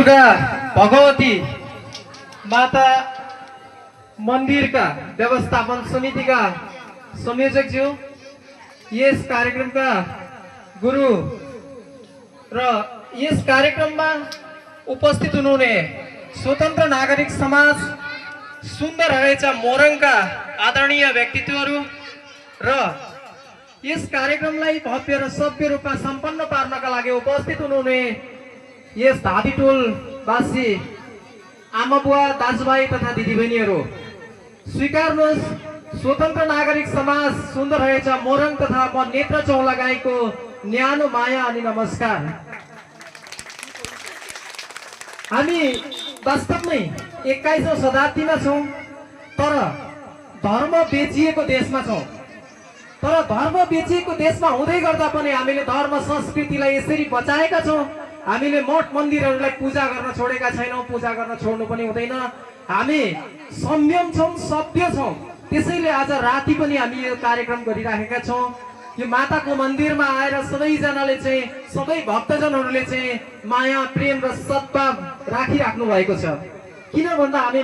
दुर्गा भगवती माता मन्दिरका व्यवस्थापन समितिका संयोजकज्यू, यस कार्यक्रमका गुरु र यस कार्यक्रममा उपस्थित हुनुहुने स्वतन्त्र नागरिक समाज सुन्दर हरेचा मोरङका आदरणीय व्यक्तित्वहरू र यस कार्यक्रमलाई भव्य र सभ्य रूपमा सम्पन्न पार्नका लागि उपस्थित हुनुहुने यस धादिटोलवासी आमाबुवा दाजुभाइ तथा दिदीबहिनीहरू, स्वीकार्नुहोस् स्वतन्त्र नागरिक समाज सुन्दर हरेचा मोरङ तथा म नेत्र चौलागाईको न्यानो माया अनि नमस्कार। हामी वास्तवमै 21औं शताब्दीमा छौं, तर धर्म बेचिएको देशमा छौं। तर धर्म बेचिएको देशमा हुँदै गर्दा पनि हामीले धर्म संस्कृतिलाई यसरी बचाएका छौं। हामीले मठ मन्दिरहरूलाई पूजा गर्न छोडेका छैनौं, पूजा गर्न छोड्नु पनि हुँदैन। हामी संयम छौं, सभ्य छौं। त्यसैले आज राति पनि हामी यो कार्यक्रम गरिराखेका छौं। यो माताको मन्दिरमा आएर सबैजनाले चाहिँ, सबै भक्तजनहरूले चाहिँ माया प्रेम र सद्भाव राखिराख्नु भएको छ। किन भन्दा हामी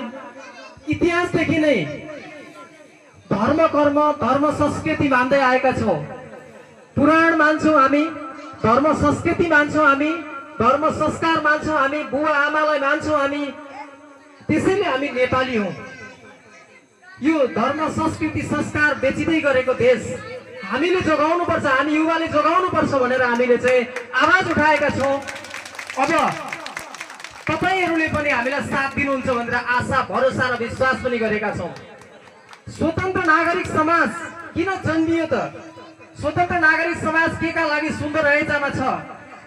इतिहासदेखि नै धर्म कर्म धर्म संस्कृति मान्दै आएका छौं। पुराण मान्छौं हामी, धर्म संस्कृति मान्छौं हामी, धर्म संस्कार मान्छौं हामी, बुवा आमालाई मान्छौं हामी। त्यसैले हामी नेपाली हौं। यो धर्म संस्कृति संस्कार बेचिँदै गरेको देश हामीले जोगाउनु पर्छ, हामी युवाले जोगाउनु पर्छ भनेर हामीले चाहिँ आवाज उठाएका छौं। अब तपाईहरुले पनि हामीलाई साथ दिनुहुन्छ भनेर आशा भरोसा र विश्वास पनि गरेका छौं। स्वतन्त्र नागरिक समाज किन जन्मियो त? स्वतन्त्र नागरिक समाज केका लागि सुन्दर रहेछमा छ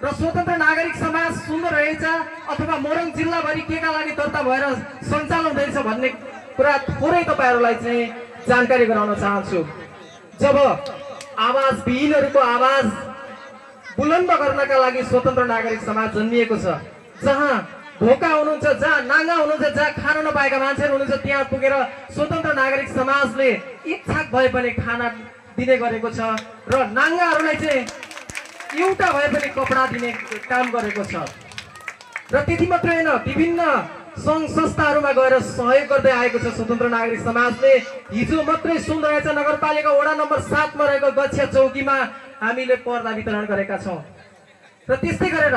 र स्वतन्त्र नागरिक समाज सुन्दर रहेछ अथवा मोरङ जिल्लाभरि केका लागि दर्ता भएर सञ्चालन हुँदैछ भन्ने कुरा थोरै तपाईहरुलाई चाहिँ जानकारी गराउन चाहन्छु। जब आवाज विहीनहरूको आवाज बुलन्द गर्नका लागि स्वतन्त्र नागरिक समाज जन्मिएको छ। जहाँ भोका हुनुहुन्छ, जहाँ नाङ्गा हुनुहुन्छ, जहाँ खान नपाएका मान्छेहरू हुनुहुन्छ, त्यहाँ पुगेर स्वतन्त्र नागरिक समाजले इच्छा भए पनि खाना दिने गरेको छ र नाङ्गाहरूलाई चाहिँ एउटा भए पनि कपडा दिने काम गरेको छ। र त्यति मात्रै होइन, विभिन्न सङ्घ संस्थाहरूमा गएर सहयोग गर्दै आएको छ स्वतन्त्र नागरिक समाजले। हिजो मात्रै सुन्दरहेचा नगरपालिका वडा नम्बर 7 मा रहेको गच्छा चौकीमा हामीले पर्दा वितरण गरेका छौं। र त्यस्तै गरेर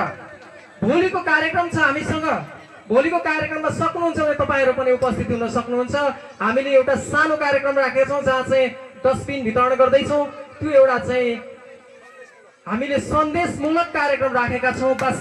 भोलिको कार्यक्रम छ हामीसँग। भोलिको कार्यक्रममा सक्नुहुन्छ भने तपाईहरु पनि उपस्थित हुन सक्नुहुन्छ। हामीले एउटा सानो कार्यक्रम राखेका छौं जहाँ चाहिँ डस्टबिन वितरण गर्दै छौं। त्यो एउटा चाहिँ हामीले सन्देशमूलक कार्यक्रम राखेका छौं।